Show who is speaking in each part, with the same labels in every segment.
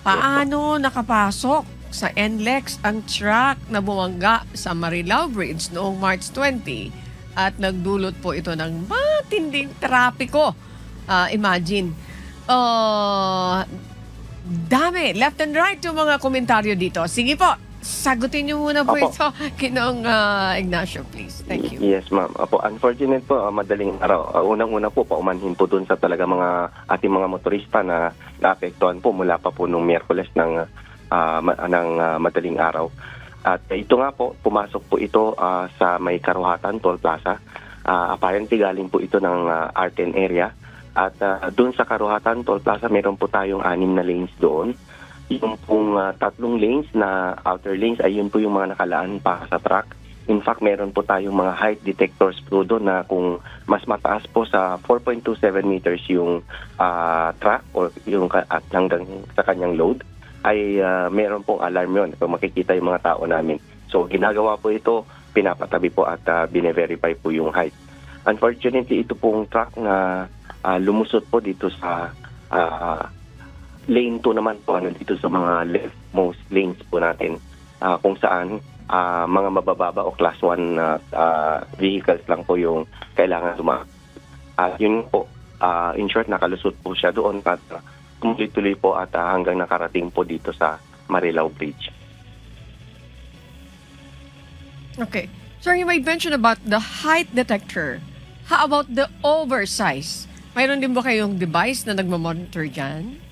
Speaker 1: Yes po.
Speaker 2: Paano nakapasok sa NLEX ang truck na bumangga sa Marilao Bridge noong March 20 at nagdulot po ito ng matinding trapiko? Imagine. Uh, Dami, left and right yung mga komentaryo dito. Sige po, sagutin niyo muna po
Speaker 1: Opo.
Speaker 2: ito, Kinong Ignacio, please. Thank you.
Speaker 1: Yes, ma'am. Apo, unfortunate po, madaling araw. Unang-una po, paumanhin po dun sa talaga mga ating mga motorista na naapektuhan po mula pa po nung Miyerkules ng madaling araw. At ito nga po, pumasok po ito sa may Karuhatan, Toll Plaza. Apparently galing po ito ng R10 area. At doon sa Karuhatan, Toll Plaza, meron po tayong 6 na lanes doon. Yung pong 3 lanes na outer lanes ay yun po yung mga nakalaan pa sa truck. In fact, meron po tayong mga height detectors po doon na kung mas mataas po sa 4.27 meters yung truck or yung at hanggang sa kanyang load, ay meron pong alarm yun kung makikita yung mga tao namin. So, ginagawa po ito, pinapatabi po at bine-verify po yung height. Unfortunately, ito pong truck na lumusot po dito sa lane 2 naman po, dito sa mga leftmost lanes po natin, kung saan mga mabababa o class 1 vehicles lang po yung kailangan dumaan. Yun po, in short, nakalusot po siya doon at tuloy-tuloy po at hanggang nakarating po dito sa Marilao Bridge.
Speaker 2: Okay. Sir, you might mention about the height detector. How about the oversize? Mayroon din ba kayong device na nagmamonitor dyan?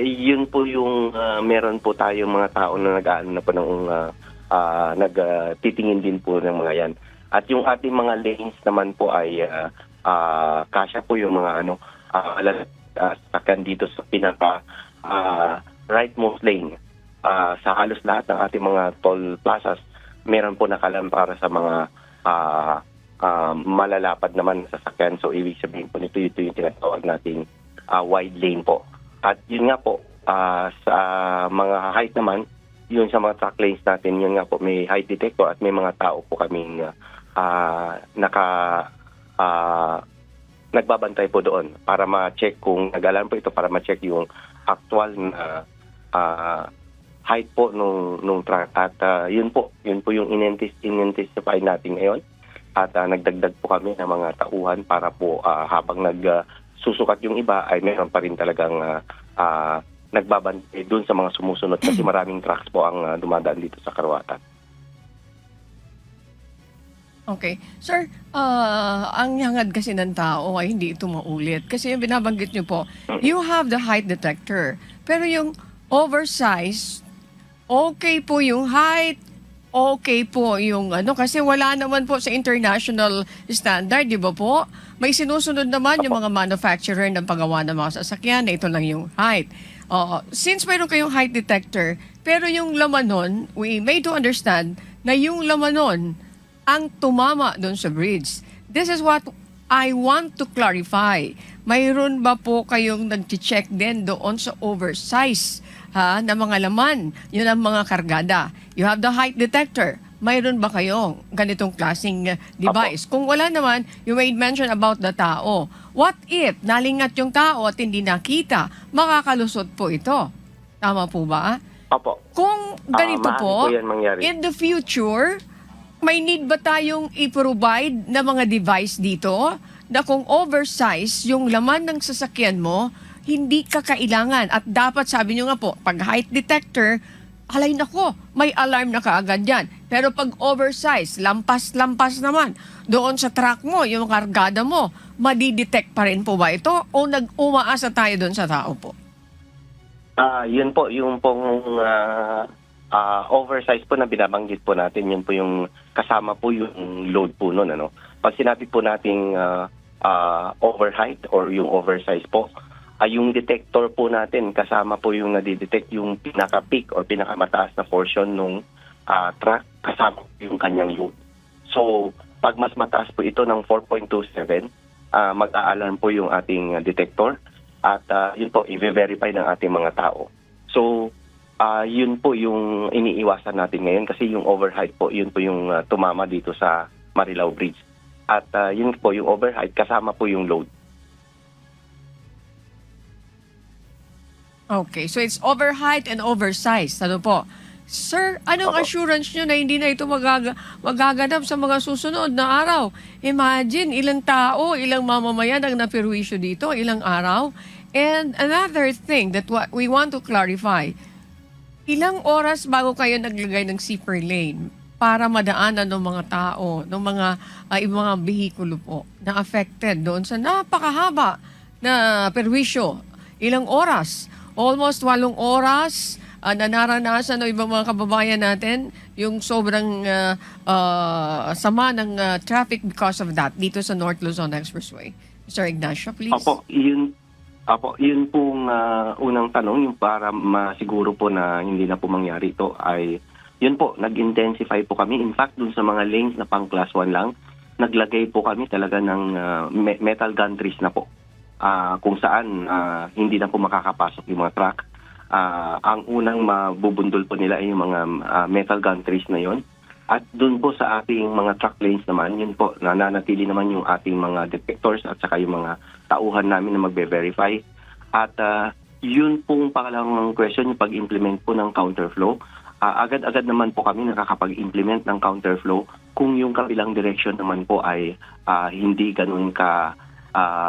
Speaker 1: Yun po yung meron po tayong mga tao na nag-aano na po ng nagtitingin din po ng mga yan. At yung ating mga lanes naman po ay kasya po yung mga sakyan dito sa pinaka rightmost lane. Sa halos lahat ng ating mga toll plazas, meron po nakalaan para sa mga malalapad naman sa sasakyan. So, ibig sabihin po nito, ito yung tinatawag nating wide lane po. At yun nga po, sa mga height naman, yun sa mga truck lanes natin, yun nga po, may height detector at may mga tao po kaming nagbabantay po doon para ma-check kung nag-alarm po ito, para ma-check yung actual na height po nung truck. At yun po yung in-intensify natin ngayon. At nagdagdag po kami ng mga tauhan para po habang nagsusukat yung iba ay meron pa rin talagang nagbabantay doon sa mga sumusunod kasi maraming trucks po ang dumadaan dito sa Karuhatan.
Speaker 2: Okay. Sir, ang hangad kasi ng tao ay hindi ito maulit. Kasi yung binabanggit nyo po, you have the height detector. Pero yung oversize, okay po yung height, okay po yung kasi wala naman po sa international standard, di ba po? May sinusunod naman yung mga manufacturer ng paggawa ng mga sasakyan na ito lang yung height. Since mayroon kayong height detector, pero yung laman nun, we made to understand na yung laman nun ang tumama doon sa bridge. This is what I want to clarify. Mayroon ba po kayong nag-check din doon sa oversize na mga laman? Yun ang mga kargada. You have the height detector. Mayroon ba kayong ganitong klaseng device? Kung wala naman, you made mention about the tao. What if nalingat yung tao at hindi nakita, makakalusot po ito? Tama po ba?
Speaker 1: Opo.
Speaker 2: Kung ganito
Speaker 1: Maaari
Speaker 2: po,
Speaker 1: po yan mangyari.
Speaker 2: in the future, may need ba tayong i-provide na mga device dito na kung oversize yung laman ng sasakyan mo, hindi ka kailangan. At dapat, sabi nyo nga po, pag height detector, alay nako, may alarm na kaagad yan. Pero pag oversize, lampas-lampas naman, doon sa truck mo, yung kargada mo, madidetect pa rin po ba ito? O nag-umaasa tayo doon sa tao po?
Speaker 1: Yun po, yung pong oversize po na binabanggit po natin, yun po yung kasama po yung load po nun. Pag sinabi po nating overheight or yung oversize po, yung detector po natin, kasama po yung nadidetect yung pinaka-peak or pinakamataas na portion nung truck, kasama po yung kanyang load. So, pag mas mataas po ito ng 4.27, mag-a-alarm po yung ating detector at yun po, i-verify ng ating mga tao. So, yun po yung iniiwasan natin ngayon kasi yung overheight po, yun po yung tumama dito sa Marilao Bridge. At yun po, yung overheight, kasama po yung load.
Speaker 2: Okay, so it's overheight and oversized. Ano po? Sir, anong
Speaker 1: Opo.
Speaker 2: assurance nyo na hindi na ito magaganap sa mga susunod na araw? Imagine, ilang tao, ilang mamamayan ang napirwisyo dito, ilang araw. And another thing that we want to clarify, ilang oras bago kayo naglagay ng zipper lane para madaanan ng mga tao, ng ibang mga behikulo po na affected doon sa napakahaba na perwisyo? Ilang oras? Almost 8 oras na naranasan ng ibang mga kababayan natin yung sobrang sama ng traffic because of that dito sa North Luzon Expressway. Mr. Ignacio, please.
Speaker 1: Opo, yun pong unang tanong, yung para masiguro po na hindi na po mangyari ito ay, yun po, nag-intensify po kami. In fact, dun sa mga lanes na pang class 1 lang, naglagay po kami talaga ng metal gantries na po. Kung saan hindi na po makakapasok yung mga truck. Ang unang mabubundol po nila ay yung mga metal gantries na yon. At dun po sa ating mga truck lanes naman, yun po, nananatili naman yung ating mga detectors at saka yung mga tauhan namin na magbe-verify. At yun pong pangalawang question, yung pag-implement po ng counterflow. Agad-agad naman po kami nakakapag-implement ng counterflow kung yung kabilang direction naman po ay hindi ganun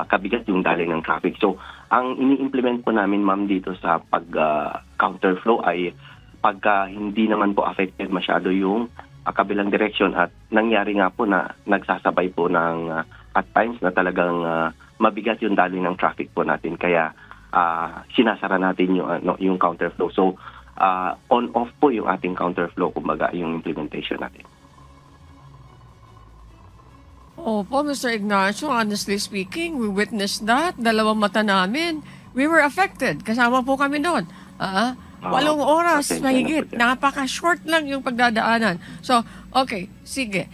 Speaker 1: kabigat yung daloy ng traffic. So, ang ini-implement po namin, ma'am, dito sa pag-counterflow ay pagka hindi naman po affected masyado yung kabilang direction at nangyari nga po na nagsasabay po ng at times na talagang mabigat yung daloy ng traffic po natin. Kaya sinasara natin yung counterflow. So, on-off po yung ating counterflow, kumbaga, yung implementation natin.
Speaker 2: Opo, Mr. Ignacio, honestly speaking, we witnessed that. 2 mata namin. We were affected. Kasama po kami doon. 8 oras
Speaker 1: pasensya na
Speaker 2: mahigit.
Speaker 1: po dyan.
Speaker 2: Napaka-short lang yung pagdadaanan. So, okay, sige.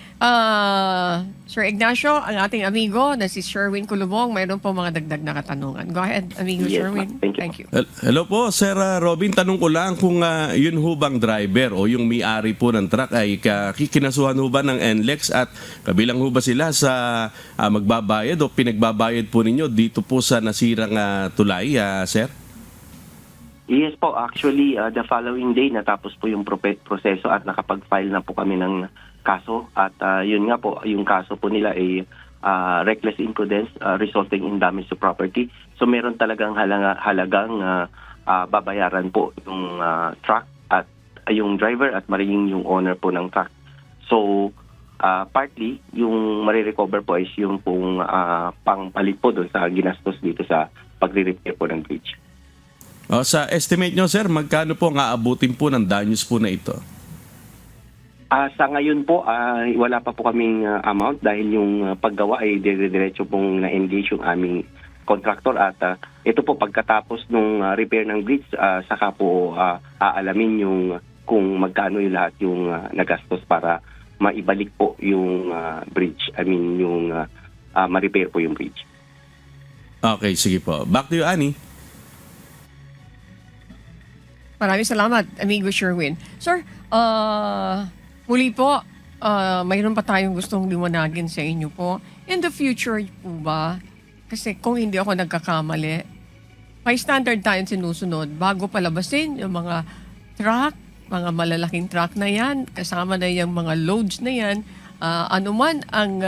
Speaker 2: Sir Ignacio, ang ating amigo na si Sherwin Kulubong, mayroon po mga dagdag na katanungan. Go ahead, amigo
Speaker 1: Yes,
Speaker 2: Sherwin.
Speaker 1: ma'am. Thank you.
Speaker 3: Hello po, Sir Robin. Tanong ko lang kung yun ho bang driver o yung may-ari po ng truck ay kinasuhan ho ba ng NLEX at kabilang ho ba sila sa magbabayad o pinagbabayad po ninyo dito po sa nasirang tulay, Sir?
Speaker 1: Yes po, actually, the following day natapos po yung proseso at nakapag-file na po kami ng kaso. At yun nga po, yung kaso po nila ay reckless imprudence resulting in damage to property. So meron talagang halagang babayaran po yung truck at yung driver at maring yung owner po ng truck. So partly, yung marirecover po is yung pong pangpalit po doon sa ginastos dito sa pagre-repair po ng bridge.
Speaker 3: Sa estimate nyo, Sir, magkano po ang aabutin po ng danyos po na ito?
Speaker 1: Sa ngayon po, wala pa po kaming amount dahil yung paggawa ay dire-diretso pong na-engage yung aming contractor at ito po pagkatapos ng repair ng bridge, saka po aalamin yung kung magkano yung lahat yung nagastos para maibalik po yung bridge. I mean, yung ma-repair po yung bridge.
Speaker 3: Okay, sige po. Back to you, Annie.
Speaker 2: Maraming salamat, amigo Sherwin. Sir, muli po, mayroon pa tayong gustong liwanagin sa inyo po. In the future po ba, kasi kung hindi ako nagkakamali, may standard tayong sinusunod bago palabasin yung mga truck, mga malalaking truck na yan, kasama na yung mga loads na yan, anuman ang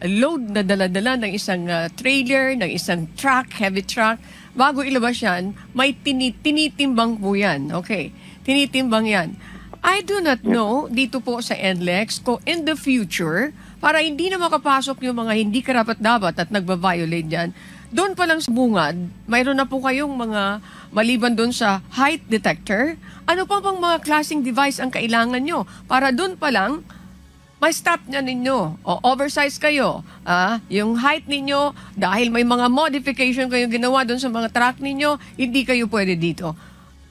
Speaker 2: load na dala-dala ng isang trailer, ng isang truck, heavy truck, bago ilabas yan, may tinitimbang po yan. Okay, tinitimbang yan. I do not know dito po sa NLEX kung in the future, para hindi na makapasok yung mga hindi karapat-dapat at nagbabiolate dyan, doon pa lang sa bungad, mayroon na po kayong mga maliban doon sa height detector. Ano pa bang mga klaseng device ang kailangan nyo para doon pa lang may stop na ninyo o oversize kayo. Yung height ninyo, dahil may mga modification kayo ginawa doon sa mga truck ninyo, hindi kayo pwede dito.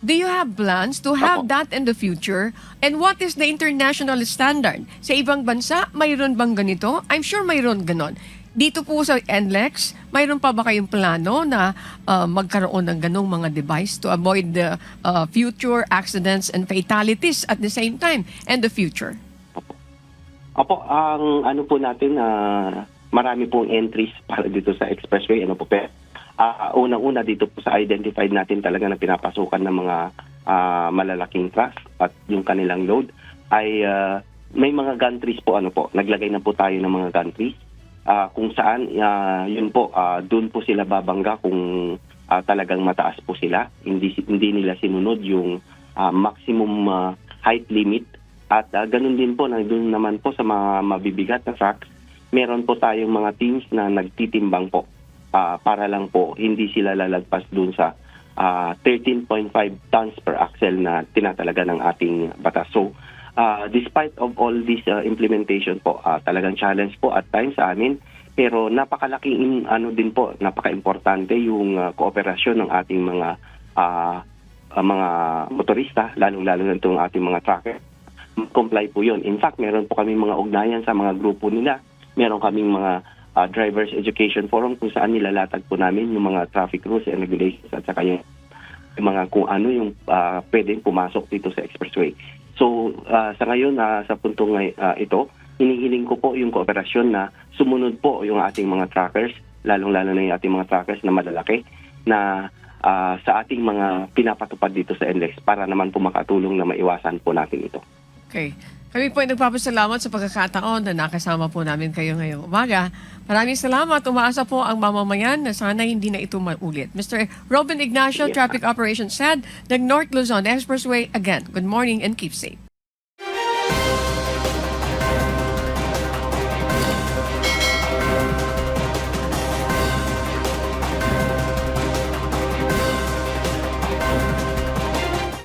Speaker 2: Do you have plans to have that in the future? And what is the international standard? Sa ibang bansa, mayroon bang ganito? I'm sure mayroon ganon. Dito po sa NLEX, mayroon pa ba kayong plano na magkaroon ng ganong mga device to avoid the future accidents and fatalities at the same time and the future?
Speaker 1: Opo, ang ano po natin, marami pong entries para dito sa expressway. Ano po, unang-una dito po sa identified natin talaga na pinapasukan ng mga malalaking trucks at yung kanilang load ay may mga gantries po, naglagay na po tayo ng mga gantries kung saan yun po doon po sila babangga kung talagang mataas po sila, hindi nila sinunod yung maximum height limit. At ganun din po, doon naman po sa mga mabibigat na trucks, meron po tayong mga teams na nagtitimbang po para lang po hindi sila lalagpas doon sa 13.5 tons per axle na tinatalaga ng ating batas. So, despite of all this implementation po, talagang challenge po at times sa amin, pero napakalaking din po, napaka-importante yung kooperasyon ng ating mga motorista, lalong-lalo na itong ating mga trucker. Comply po yun. In fact, meron po kami mga ugnayan sa mga grupo nila. Meron kaming mga Drivers Education Forum kung saan nilalatag po namin yung mga traffic rules and regulations at saka yung mga kung ano yung pwedeng pumasok dito sa expressway. So, sa ngayon, sa puntong ito, hinihiling ko po yung kooperasyon na sumunod po yung ating mga truckers, lalong-lalo na yung ating mga truckers na malalaki, na sa ating mga pinapatupad dito sa NLEX para naman po makatulong na maiwasan po natin ito.
Speaker 2: Okay. Kami po ay nagpapasalamat sa pagkakataon na nakasama po namin kayo ngayong umaga. Maraming salamat. Umaasa po ang mamamayan na sana hindi na ito maulit. Mr. Robin Ignacio,
Speaker 1: Yes.
Speaker 2: Traffic Operations Head ng North Luzon Expressway. Again, good morning and keep safe.